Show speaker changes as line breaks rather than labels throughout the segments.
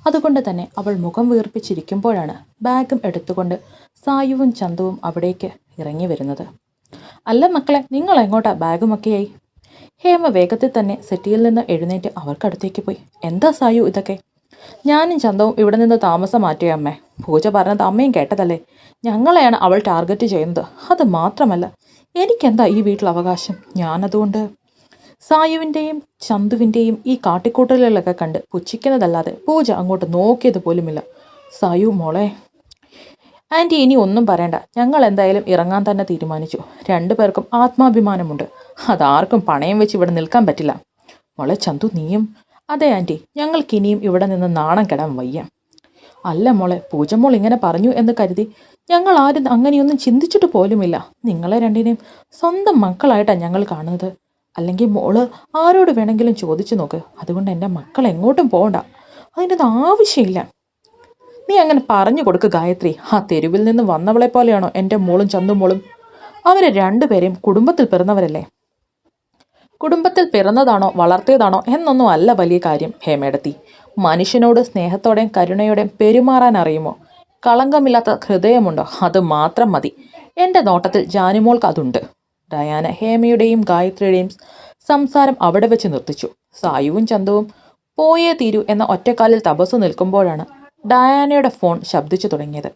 അതുകൊണ്ട് തന്നെ അവൾ മുഖം വീർപ്പിച്ചിരിക്കുമ്പോഴാണ് ബാഗും എടുത്തുകൊണ്ട് സായുവും ചന്തുവും അവിടേക്ക് ഇറങ്ങി വരുന്നത്. അല്ല മക്കളെ, നിങ്ങൾ എങ്ങോട്ടാ ബാഗുമൊക്കെയായി? ഹേമ വേഗത്തിൽ തന്നെ സെറ്റിയിൽ നിന്ന് എഴുന്നേറ്റ് അവർക്കടുത്തേക്ക് പോയി. എന്താ സായു ഇതൊക്കെ? ഞാനും ചന്തവും ഇവിടെ നിന്ന് താമസം മാറ്റിയ അമ്മേ. പൂജ പറഞ്ഞത് അമ്മയും കേട്ടതല്ലേ. ഞങ്ങളെയാണ് അവൾ ടാർഗറ്റ് ചെയ്യുന്നത്. അത് മാത്രമല്ല, എനിക്കെന്താ ഈ വീട്ടിൽ അവകാശം? ഞാനതുകൊണ്ട് സായുവിൻ്റെയും ചന്തുവിൻ്റെയും ഈ കാട്ടിക്കൂട്ടലുകളൊക്കെ കണ്ട് പുച്ഛിക്കുന്നതല്ലാതെ പൂജ അങ്ങോട്ട് നോക്കിയത് പോലുമില്ല. സായു മോളെ. ആൻറ്റി ഇനി ഒന്നും പറയണ്ട. ഞങ്ങൾ എന്തായാലും ഇറങ്ങാൻ തന്നെ തീരുമാനിച്ചു. രണ്ടുപേർക്കും ആത്മാഭിമാനമുണ്ട്. അതാർക്കും പണയം വെച്ച് ഇവിടെ നിൽക്കാൻ പറ്റില്ല. മോളെ ചന്തു നീയും? അതെ ആൻറ്റി, ഞങ്ങൾക്കിനിയും ഇവിടെ നിന്ന് നാണം കെടാൻ വയ്യ. അല്ല മോളെ, പൂജമോൾ ഇങ്ങനെ പറഞ്ഞു എന്ന് കരുതി ഞങ്ങൾ ആരും അങ്ങനെയൊന്നും ചിന്തിച്ചിട്ട് പോലുമില്ല. നിങ്ങളെ രണ്ടിനെയും സ്വന്തം മക്കളായിട്ടാണ് ഞങ്ങൾ കാണുന്നത്. അല്ലെങ്കിൽ മോള് ആരോട് വേണമെങ്കിലും ചോദിച്ചു നോക്ക്. അതുകൊണ്ട് എൻ്റെ മക്കൾ എങ്ങോട്ടും പോകണ്ട. അതിൻ്റെ ആവശ്യമില്ല. നീ അങ്ങനെ പറഞ്ഞു കൊടുക്ക് ഗായത്രി. ആ തെരുവിൽ നിന്ന് വന്നവളെ പോലെയാണോ എൻ്റെ മോളും ചന്തുമോളും? അവരെ രണ്ടുപേരെയും കുടുംബത്തിൽ പിറന്നവരല്ലേ. കുടുംബത്തിൽ പിറന്നതാണോ വളർത്തിയതാണോ എന്നൊന്നും അല്ല വലിയ കാര്യം ഹേമേടത്തി. മനുഷ്യനോട് സ്നേഹത്തോടെയും കരുണയോടെയും പെരുമാറാൻ അറിയുമോ? കളങ്കമില്ലാത്ത ഹൃദയമുണ്ടോ? അത് മാത്രം മതി. എൻ്റെ നോട്ടത്തിൽ ജാനുമോൾക്ക് അതുണ്ട്. ഡയാന ഹേമയുടെയും ഗായത്രിയുടെയും സംസാരം അവിടെ വെച്ച് നിർത്തിച്ചു. സായുവും ചന്തവും പോയേ തീരൂ എന്ന ഒറ്റക്കാലിൽ തപസ്സു നിൽക്കുമ്പോഴാണ് ഡയാനയുടെ ഫോൺ ശബ്ദിച്ചു തുടങ്ങിയത്.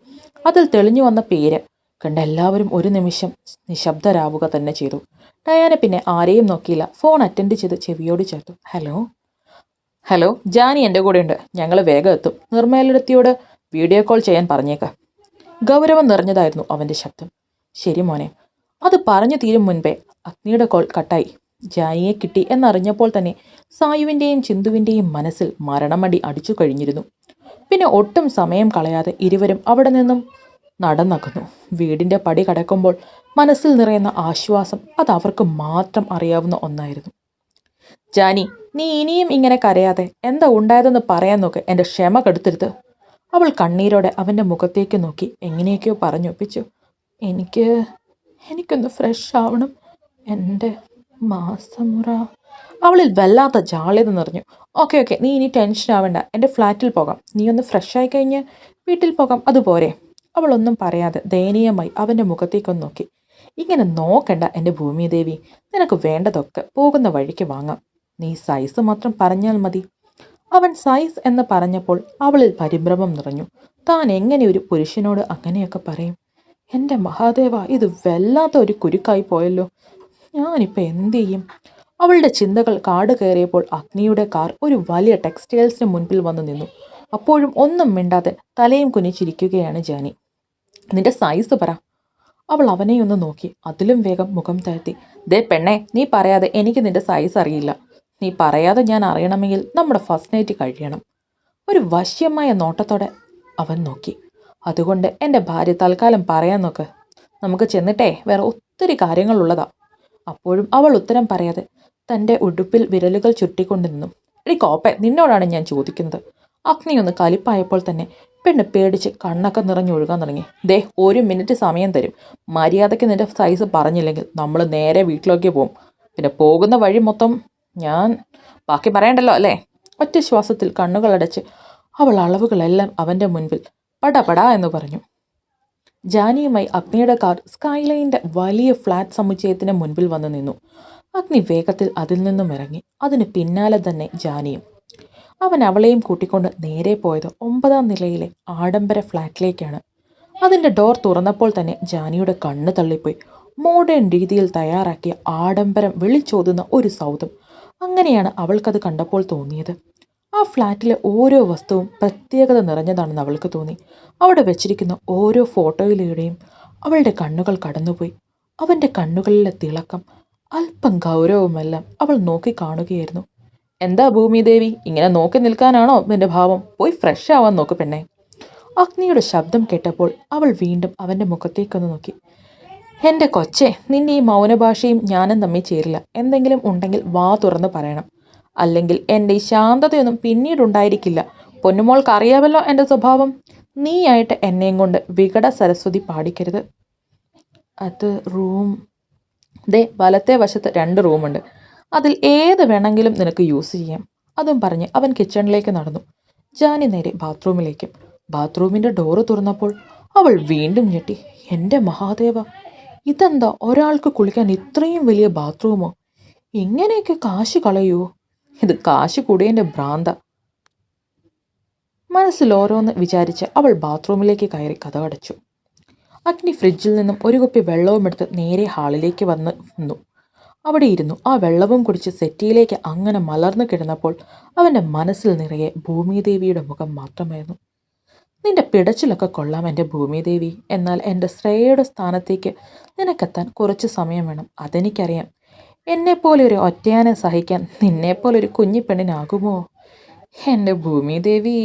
അതിൽ തെളിഞ്ഞു വന്ന പേര് കണ്ട എല്ലാവരും ഒരു നിമിഷം നിശബ്ദരാവുക തന്നെ ചെയ്തു. ഡയാന പിന്നെ ആരെയും നോക്കിയില്ല. ഫോൺ അറ്റൻഡ് ചെയ്ത് ചെവിയോട് ചേർത്തു. ഹലോ. ഹലോ, ജാനി എൻ്റെ കൂടെ ഉണ്ട്. ഞങ്ങൾ വേഗം എത്തും. നിർമ്മലടത്തിയോട് വീഡിയോ കോൾ ചെയ്യാൻ പറഞ്ഞേക്കാം. ഗൗരവം നിറഞ്ഞതായിരുന്നു അവൻ്റെ ശബ്ദം. ശരി മോനെ. അത് പറഞ്ഞു തീരും മുൻപേ അഗ്നിയുടെ കോൾ കട്ടായി. ജാനിയെ കിട്ടി എന്നറിഞ്ഞപ്പോൾ തന്നെ സായുവിൻ്റെയും ചിന്തുവിൻ്റെയും മനസ്സിൽ മരണമടി അടിച്ചു കഴിഞ്ഞിരുന്നു. പിന്നെ ഒട്ടും സമയം കളയാതെ ഇരുവരും അവിടെ നിന്നും നടന്നകന്നു. വീടിൻ്റെ പടി കടക്കുമ്പോൾ മനസ്സിൽ നിറയുന്ന ആശ്വാസം അത് അവർക്ക് മാത്രം അറിയാവുന്ന ഒന്നായിരുന്നു. ജാനി, നീ ഇനിയും ഇങ്ങനെ കരയാതെ എന്താ ഉണ്ടായതെന്ന് പറയാൻ നോക്ക്. എൻ്റെ ക്ഷമ കെടുത്തരുത്. അവൾ കണ്ണീരോടെ അവൻ്റെ മുഖത്തേക്ക് നോക്കി എങ്ങനെയൊക്കെയോ പറഞ്ഞൊപ്പിച്ചു. എനിക്കൊന്ന് ഫ്രഷ് ആവണം. എൻ്റെ മാസമുറ. അവളിൽ വല്ലാത്ത ജാള്യത നിറഞ്ഞു. ഓക്കെ, നീ ഇനി ടെൻഷൻ ആവേണ്ട. എൻ്റെ ഫ്ലാറ്റിൽ പോകാം. നീ ഒന്ന് ഫ്രഷ് ആയി കഴിഞ്ഞ് വീട്ടിൽ പോകാം. അതുപോരെ? അവളൊന്നും പറയാതെ ദയനീയമായി അവൻ്റെ മുഖത്തേക്കൊന്ന് നോക്കി. ഇങ്ങനെ നോക്കണ്ട എൻ്റെ ഭൂമിദേവി. നിനക്ക് വേണ്ടതൊക്കെ പോകുന്ന വഴിക്ക് വാങ്ങാം. നീ സൈസ് മാത്രം പറഞ്ഞാൽ മതി. അവൻ സൈസ് എന്ന് പറഞ്ഞപ്പോൾ അവളിൽ പരിഭ്രമം നിറഞ്ഞു. താൻ എങ്ങനെ ഒരു പുരുഷനോട് അങ്ങനെയൊക്കെ പറയും? എൻ്റെ മഹാദേവ, ഇത് വല്ലാത്ത ഒരു കുരുക്കായി പോയല്ലോ. ഞാനിപ്പോൾ എന്തു ചെയ്യും? അവളുടെ ചിന്തകൾ കാട് കയറിയപ്പോൾ അഗ്നിയുടെ കാർ ഒരു വലിയ ടെക്സ്റ്റൈൽസിന് മുൻപിൽ വന്നു നിന്നു. അപ്പോഴും ഒന്നും മിണ്ടാതെ തലയും കുനിച്ചിരിക്കുകയാണ് ജാനി. നിന്റെ സൈസ് പറ. അവൾ അവനെയൊന്ന് നോക്കി അതിലും വേഗം മുഖം താഴ്ത്തി. ദേ പെണ്ണെ, നീ പറയാതെ എനിക്ക് നിന്റെ സൈസ് അറിയില്ല. നീ പറയാതെ ഞാൻ അറിയണമെങ്കിൽ നമ്മുടെ ഫസ്റ്റ് നൈറ്റ് കഴിയണം. ഒരു വശ്യമായ നോട്ടത്തോടെ അവൻ നോക്കി. അതുകൊണ്ട് എൻ്റെ ഭാര്യ തൽക്കാലം പറയാൻ നോക്ക്. നമുക്ക് ചെന്നിട്ടേ വേറെ ഒത്തിരി കാര്യങ്ങളുള്ളതാ. അപ്പോഴും അവൾ ഉത്തരം പറയാതെ തൻ്റെ ഉടുപ്പിൽ വിരലുകൾ ചുറ്റിക്കൊണ്ട് നിന്നു. എടി കോപ്പെ, നിന്നോടാണ് ഞാൻ ചോദിക്കുന്നത്. അഗ്നി ഒന്ന് കലിപ്പായപ്പോൾ തന്നെ പെണ്ണ് പേടിച്ച് കണ്ണൊക്കെ നിറഞ്ഞൊഴുകാൻ തുടങ്ങി. ദേ, 1 മിനിറ്റ് സമയം തരും. മര്യാദയ്ക്ക് നിന്റെ സൈസ് പറഞ്ഞില്ലെങ്കിൽ നമ്മൾ നേരെ വീട്ടിലേക്ക് പോകും. പിന്നെ പോകുന്ന വഴി മൊത്തം ഞാൻ ബാക്കി പറയണ്ടല്ലോ അല്ലേ? ഒറ്റ ശ്വാസത്തിൽ കണ്ണുകളടച്ച് അവൾ അളവുകളെല്ലാം അവൻ്റെ മുൻപിൽ പടപടാ എന്ന് പറഞ്ഞു. ജാനിയുമായി അഗ്നിയുടെ കാർ സ്കൈലൈൻ്റെ വലിയ ഫ്ലാറ്റ് സമുച്ചയത്തിന് മുൻപിൽ വന്നു നിന്നു. അഗ്നി വേഗത്തിൽ അതിൽ നിന്നും ഇറങ്ങി. അതിന് പിന്നാലെ തന്നെ ജാനിയും. അവൻ അവളെയും കൂട്ടിക്കൊണ്ട് നേരെ പോയത് 9ാം നിലയിലെ ആഡംബര ഫ്ലാറ്റിലേക്കാണ്. അതിൻ്റെ ഡോർ തുറന്നപ്പോൾ തന്നെ ജാനിയുടെ കണ്ണ് തള്ളിപ്പോയി. മോഡേൺ രീതിയിൽ തയ്യാറാക്കിയ ആഡംബരം വിളിച്ചോതുന്ന ഒരു സൗധം. അങ്ങനെയാണ് അവൾക്കത് കണ്ടപ്പോൾ തോന്നിയത്. ആ ഫ്ലാറ്റിലെ ഓരോ വസ്തുവും പ്രത്യേകത നിറഞ്ഞതാണെന്ന് അവൾക്ക് തോന്നി. അവിടെ വെച്ചിരിക്കുന്ന ഓരോ ഫോട്ടോയിലൂടെയും അവളുടെ കണ്ണുകൾ കടന്നുപോയി. അവൻ്റെ കണ്ണുകളിലെ തിളക്കം, അല്പം ഗൗരവമെല്ലാം അവൾ നോക്കി കാണുകയായിരുന്നു. എന്താ ഭൂമിദേവി, ഇങ്ങനെ നോക്കി നിൽക്കാനാണോ നിന്റെ ഭാവം? പോയി ഫ്രഷ് ആവാൻ നോക്ക് പെണ്ണെ. അഗ്നിയുടെ ശബ്ദം കേട്ടപ്പോൾ അവൾ വീണ്ടും അവൻ്റെ മുഖത്തേക്കൊന്ന് നോക്കി. എൻ്റെ കൊച്ചേ, നിന്റെ ഈ മൗനഭാഷയും ഞാനും തമ്മിൽ ചേരില്ല. എന്തെങ്കിലും ഉണ്ടെങ്കിൽ വാ തുറന്ന് പറയണം. അല്ലെങ്കിൽ എൻ്റെ ഈ ശാന്തതയൊന്നും പിന്നീടുണ്ടായിരിക്കില്ല. പൊന്നുമോൾക്ക് അറിയാമല്ലോ എൻ്റെ സ്വഭാവം. നീയായിട്ട് എന്നെയും കൊണ്ട് വികട സരസ്വതി പാടിക്കരുത്. അത് റൂം ദേ വലത്തെ വശത്ത് 2 റൂമുണ്ട്. അതിൽ ഏത് വേണമെങ്കിലും നിനക്ക് യൂസ് ചെയ്യാം. അതും പറഞ്ഞ് അവൻ കിച്ചണിലേക്ക് നടന്നു. ജാനി നേരെ ബാത്റൂമിലേക്കും. ബാത്റൂമിന്റെ ഡോറ് തുറന്നപ്പോൾ അവൾ വീണ്ടും ഞെട്ടി. എൻ്റെ മഹാദേവ, ഇതെന്താ ഒരാൾക്ക് കുളിക്കാൻ ഇത്രയും വലിയ ബാത്റൂമോ? ഇങ്ങനെയൊക്കെ കാശ് കളയുമോ? ഇത് കാശ് കൂടിയതിൻ്റെ ഭ്രാന്ത. മനസ്സിൽ ഓരോന്ന് വിചാരിച്ച് അവൾ ബാത്റൂമിലേക്ക് കയറി കതകടച്ചു. അഗ്നി ഫ്രിഡ്ജിൽ നിന്നും ഒരു കുപ്പി വെള്ളവും എടുത്ത് നേരെ ഹാളിലേക്ക് വന്നു. അവിടെ ഇരുന്നു ആ വെള്ളവും കുടിച്ച് സെറ്റിയിലേക്ക് അങ്ങനെ മലർന്നു കിടന്നപ്പോൾ അവൻ്റെ മനസ്സിൽ നിറയെ ഭൂമിദേവിയുടെ മുഖം മാത്രമായിരുന്നു. നിന്റെ പിടച്ചിലൊക്കെ കൊള്ളാം എൻ്റെ ഭൂമിദേവി, എന്നാൽ എൻ്റെ ശ്രേയയുടെ സ്ഥാനത്തേക്ക് നിനക്കെത്താൻ കുറച്ച് സമയം വേണം. അതെനിക്കറിയാം. എന്നെപ്പോലെ ഒരു ഒറ്റയാനെ സഹിക്കാൻ നിന്നെപ്പോലൊരു കുഞ്ഞിപ്പെണ്ണിനാകുമോ എൻ്റെ ഭൂമിദേവി?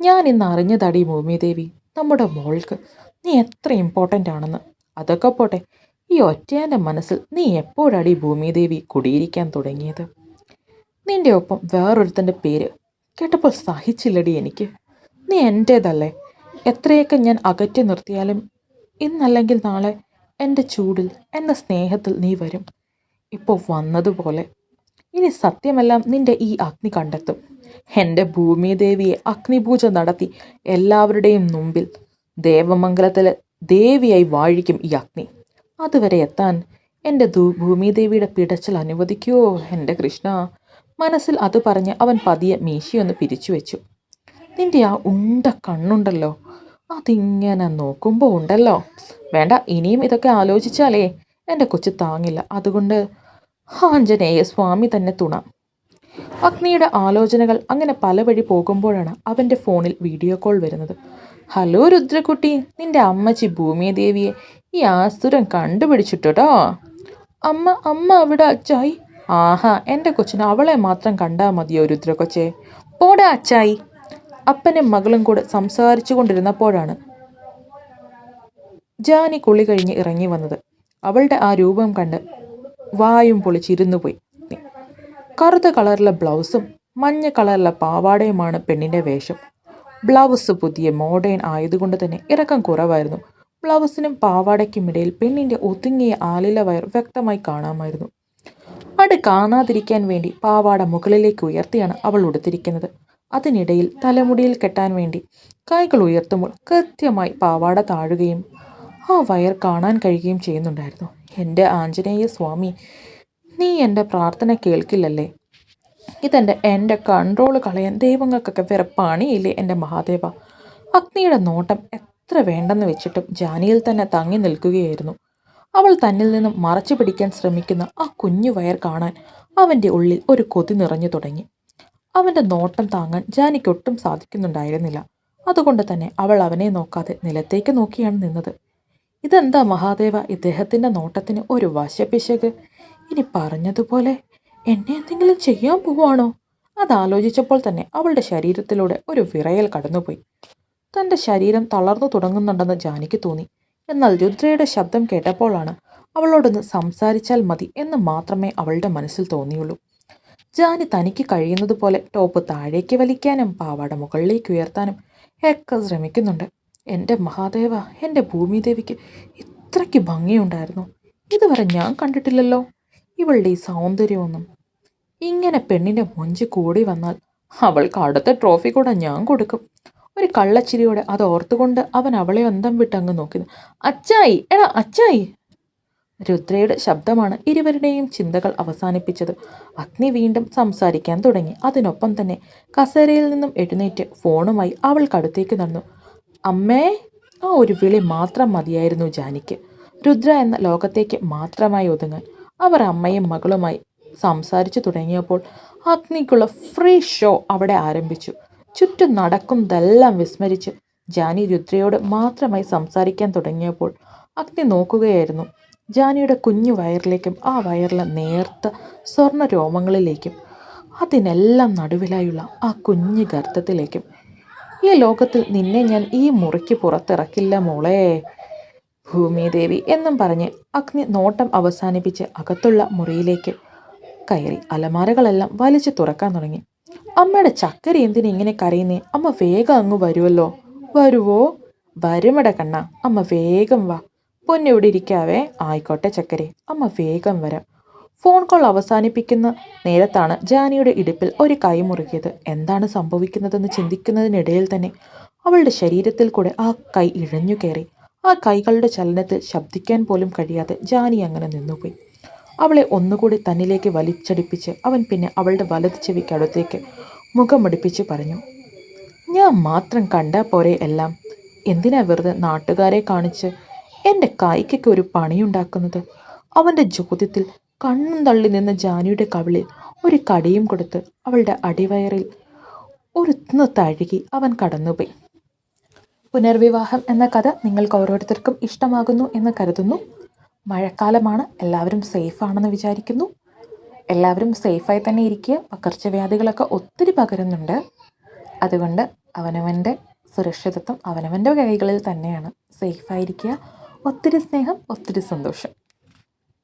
ഞാൻ ഇന്ന് അറിഞ്ഞതടി ഭൂമിദേവി, നമ്മുടെ മോൾക്ക് നീ എത്ര ഇമ്പോർട്ടൻ്റ് ആണെന്ന്. അതൊക്കെ പോട്ടെ, ഈ ഒറ്റയാൻ്റെ മനസ്സിൽ നീ എപ്പോഴാടി ഭൂമിദേവി കുടിയിരിക്കാൻ തുടങ്ങിയത്? നിന്റെ ഒപ്പം വേറൊരുത്തൻ്റെ പേര് കേട്ടപ്പോൾ സഹിച്ചില്ലടി എനിക്ക്. നീ എൻ്റേതല്ലേ? എത്രയൊക്കെ ഞാൻ അകറ്റി നിർത്തിയാലും ഇന്നല്ലെങ്കിൽ നാളെ എൻ്റെ ചൂടിൽ, എൻ്റെ സ്നേഹത്തിൽ നീ വരും. ഇപ്പോൾ വന്നതുപോലെ. ഇനി സത്യമെല്ലാം നിന്റെ ഈ അഗ്നി കണ്ടെത്തും. എൻ്റെ ഭൂമിദേവിയെ അഗ്നിപൂജ നടത്തി എല്ലാവരുടെയും മുമ്പിൽ ദേവമംഗലത്തിലെ ദേവിയായി വാഴിക്കും ഈ അഗ്നി. അതുവരെ എത്താൻ എൻ്റെ ഭൂമിദേവിയുടെ പിടച്ചൽ അനുവദിക്കുമോ എൻ്റെ കൃഷ്ണ? മനസ്സിൽ അത് പറഞ്ഞ് അവൻ പതിയെ മീശയൊന്ന് പിരിച്ചു വെച്ചു. നിന്റെ ആ ഉണ്ട കണ്ണുണ്ടല്ലോ, അതിങ്ങനെ നോക്കുമ്പോൾ ഉണ്ടല്ലോ. വേണ്ട, ഇനിയും ഇതൊക്കെ ആലോചിച്ചാലേ എൻ്റെ കൊച്ചു താങ്ങില്ല. അതുകൊണ്ട് ആഞ്ജനേയ സ്വാമി തന്നെ തുണ. അഗ്നിയുടെ ആലോചനകൾ അങ്ങനെ പല വഴി പോകുമ്പോഴാണ് അവൻ്റെ ഫോണിൽ വീഡിയോ കോൾ വരുന്നത്. ഹലോ രുദ്രക്കുട്ടി, നിന്റെ അമ്മച്ചി ഭൂമിദേവിയെ ഈ ആസുരൻ കണ്ടുപിടിച്ചിട്ടോ. അമ്മ അവിടെ അച്ചായി. ആഹാ, എൻ്റെ കൊച്ചിന് അവളെ മാത്രം കണ്ടാൽ മതിയോ രുദ്രക്കൊച്ചേ? പോടാ അച്ചായി. അപ്പനും മകളും കൂടെ സംസാരിച്ചു കൊണ്ടിരുന്നപ്പോഴാണ് ജാനി കുളി കഴിഞ്ഞ് ഇറങ്ങി വന്നത്. അവളുടെ ആ രൂപം കണ്ട് വായും പൊളിച്ചിരുന്നു പോയി. കറുത്ത കളറിലെ ബ്ലൗസും മഞ്ഞ കളറിലെ പാവാടയുമാണ് പെണ്ണിൻ്റെ വേഷം. ബ്ലൗസ് പുതിയ മോഡേൺ ആയതുകൊണ്ട് തന്നെ ഇറക്കം കുറവായിരുന്നു. ബ്ലൗസിനും പാവാടയ്ക്കുമിടയിൽ പെണ്ണിൻ്റെ ഒതുങ്ങിയ ആലില വയർ വ്യക്തമായി കാണാമായിരുന്നു. അത് കാണാതിരിക്കാൻ വേണ്ടി പാവാട മുകളിലേക്ക് ഉയർത്തിയാണ് അവൾ ഉടുത്തിരിക്കുന്നത്. അതിനിടയിൽ തലമുടിയിൽ കെട്ടാൻ വേണ്ടി കൈകൾ ഉയർത്തുമ്പോൾ കൃത്യമായി പാവാട താഴുകയും ആ വയർ കാണാൻ കഴിയുകയും ചെയ്യുന്നുണ്ടായിരുന്നു. എൻ്റെ ആഞ്ജനേയ സ്വാമി, നീ എൻ്റെ പ്രാർത്ഥന കേൾക്കില്ലല്ലേ? എൻ്റെ കൺട്രോൾ കളയാൻ ദൈവങ്ങൾക്കൊക്കെ വേറെ പണിയില്ലേ എൻ്റെ മഹാദേവ? അഗ്നിയുടെ നോട്ടം എത്ര വേണ്ടെന്ന് വെച്ചിട്ടും ജാനിയിൽ തന്നെ തങ്ങി നിൽക്കുകയായിരുന്നു. അവൾ തന്നിൽ നിന്നും മറച്ചു പിടിക്കാൻ ശ്രമിക്കുന്ന ആ കുഞ്ഞു വയർ കാണാൻ അവൻ്റെ ഉള്ളിൽ ഒരു കൊതി നിറഞ്ഞു തുടങ്ങി. അവൻ്റെ നോട്ടം താങ്ങാൻ ജാനിക്കൊട്ടും സാധിക്കുന്നുണ്ടായിരുന്നില്ല. അതുകൊണ്ട് തന്നെ അവൾ അവനെ നോക്കാതെ നിലത്തേക്ക് നോക്കിയാണ് നിന്നത്. ഇതെന്താ മഹാദേവ, ഇദ്ദേഹത്തിൻ്റെ നോട്ടത്തിന് ഒരു വശപിശക്? ഇനി പറഞ്ഞതുപോലെ എന്നെ എന്തെങ്കിലും ചെയ്യാൻ പോവാണോ? അതാലോചിച്ചപ്പോൾ തന്നെ അവളുടെ ശരീരത്തിലൂടെ ഒരു വിറയൽ കടന്നുപോയി. തൻ്റെ ശരീരം തളർന്നു തുടങ്ങുന്നുണ്ടെന്ന് ജാനിക്ക് തോന്നി. എന്നാൽ രുദ്രയുടെ ശബ്ദം കേട്ടപ്പോഴാണ് അവളോടൊന്ന് സംസാരിച്ചാൽ മതി എന്ന് മാത്രമേ അവളുടെ മനസ്സിൽ തോന്നിയുള്ളൂ. ജാനി തനിക്ക് കഴിയുന്നത് പോലെ ടോപ്പ് താഴേക്ക് വലിക്കാനും പാവാട മുകളിലേക്ക് ഉയർത്താനും ഒക്കെ ശ്രമിക്കുന്നുണ്ട്. എൻ്റെ മഹാദേവ, എൻ്റെ ഭൂമിദേവിക്ക് ഇത്രയ്ക്ക് ഭംഗിയുണ്ടായിരുന്നു. ഇതുവരെ ഞാൻ കണ്ടിട്ടില്ലല്ലോ ഇവളുടെ ഈ സൗന്ദര്യമൊന്നും. ഇങ്ങനെ പെണ്ണിൻ്റെ മൊഞ്ച് കൂടി വന്നാൽ അവൾക്ക് അടുത്ത ട്രോഫി കൂടെ ഞാൻ കൊടുക്കും. ഒരു കള്ളച്ചിരിയോടെ അത് ഓർത്തുകൊണ്ട് അവൻ അവളെ അന്തം വിട്ടങ്ങ് നോക്കുന്നു. അച്ചായി, എടാ അച്ചായി. രുദ്രയുടെ ശബ്ദമാണ് ഇരുവരുടെയും ചിന്തകൾ അവസാനിപ്പിച്ചത്. അഗ്നി വീണ്ടും സംസാരിക്കാൻ തുടങ്ങി. അതിനൊപ്പം തന്നെ കസേരയിൽ നിന്നും എഴുന്നേറ്റ് ഫോണുമായി അവൾക്കടുത്തേക്ക് നടന്നു. അമ്മേ. ആ ഒരു വിളി മാത്രം മതിയായിരുന്നു ജാനിക്ക്. രുദ്ര എന്ന ലോകത്തേക്ക് മാത്രമായി ഒതുങ്ങാൻ. അവർ അമ്മയും മകളുമായി സംസാരിച്ചു തുടങ്ങിയപ്പോൾ അഗ്നിക്കുള്ള ഫ്രീ ഷോ അവിടെ ആരംഭിച്ചു. ചുറ്റും നടക്കുന്നതെല്ലാം വിസ്മരിച്ച് ജാനി രുദ്രയോട് മാത്രമായി സംസാരിക്കാൻ തുടങ്ങിയപ്പോൾ അഗ്നി നോക്കുകയായിരുന്നു ജാനിയുടെ കുഞ്ഞു വയറിലേക്കും ആ വയറിലെ നേർത്ത സ്വർണ്ണ രോമങ്ങളിലേക്കും അതിനെല്ലാം നടുവിലായുള്ള ആ കുഞ്ഞു ഗർത്തത്തിലേക്കും. ഈ ലോകത്തിൽ നിന്നെ ഞാൻ ഈ മുറിക്ക് പുറത്തിറക്കില്ല മോളെ ഭൂമിദേവി എന്നും പറഞ്ഞ് അഗ്നി നോട്ടം അവസാനിപ്പിച്ച് അകത്തുള്ള മുറിയിലേക്ക് കയറി അലമാരകളെല്ലാം വലിച്ചു തുറക്കാൻ തുടങ്ങി. അമ്മയുടെ ചക്കര എന്തിനാ ഇങ്ങനെ കരയുന്നേ? അമ്മ വേഗം അങ്ങ് വരുമല്ലോ. വരുവോ? വരുമട കണ്ണ, അമ്മ വേഗം വാ. പൊന്നിവിടെ ഇരിക്കാവേ. ആയിക്കോട്ടെ ചക്കരെ, അമ്മ വേഗം വരാം. ഫോൺ കോൾ അവസാനിപ്പിക്കുന്ന നേരത്താണ് ജാനിയുടെ ഇടുപ്പിൽ ഒരു കൈ മുറുകിയത്. എന്താണ് സംഭവിക്കുന്നതെന്ന് ചിന്തിക്കുന്നതിനിടയിൽ തന്നെ അവളുടെ ശരീരത്തിൽ കൂടെ ആ കൈ ഇഴഞ്ഞു കയറി. ആ കൈകളുടെ ചലനത്തിൽ ശബ്ദിക്കാൻ പോലും കഴിയാതെ ജാനി അങ്ങനെ നിന്നുപോയി. അവളെ ഒന്നുകൂടി തന്നിലേക്ക് വലിച്ചടിപ്പിച്ച് അവൻ പിന്നെ അവളുടെ വലത് ചെവിക്ക് അടുത്തേക്ക് മുഖമടുപ്പിച്ച് പറഞ്ഞു, ഞാൻ മാത്രം കണ്ടാൽ പോരെ എല്ലാം? എന്തിനാ വെറുതെ നാട്ടുകാരെ കാണിച്ച് എൻ്റെ കൈക്കൊക്കെ ഒരു പണിയുണ്ടാക്കുന്നത്? അവൻ്റെ ചോദ്യത്തിൽ കണ്ണും തള്ളി നിന്ന ജാനിയുടെ കവിളിൽ ഒരു കടിയും കൊടുത്ത് അവളുടെ അടിവയറിൽ ഒരു തഴുകി അവൻ കടന്നുപോയി. പുനർവിവാഹം എന്ന കഥ നിങ്ങൾക്ക് ഓരോരുത്തർക്കും ഇഷ്ടമാകുന്നു എന്ന് കരുതുന്നു. മഴക്കാലമാണ്, എല്ലാവരും സേഫാണെന്ന് വിചാരിക്കുന്നു. എല്ലാവരും സേഫായി തന്നെ ഇരിക്കുക. പകർച്ചവ്യാധികളൊക്കെ ഒത്തിരി പകരുന്നുണ്ട്. അതുകൊണ്ട് അവനവൻ്റെ സുരക്ഷിതത്വം അവനവൻ്റെ കൈകളിൽ തന്നെയാണ്. സേഫായിരിക്കുക. ഒത്തിരി സ്നേഹം, ഒത്തിരി സന്തോഷം.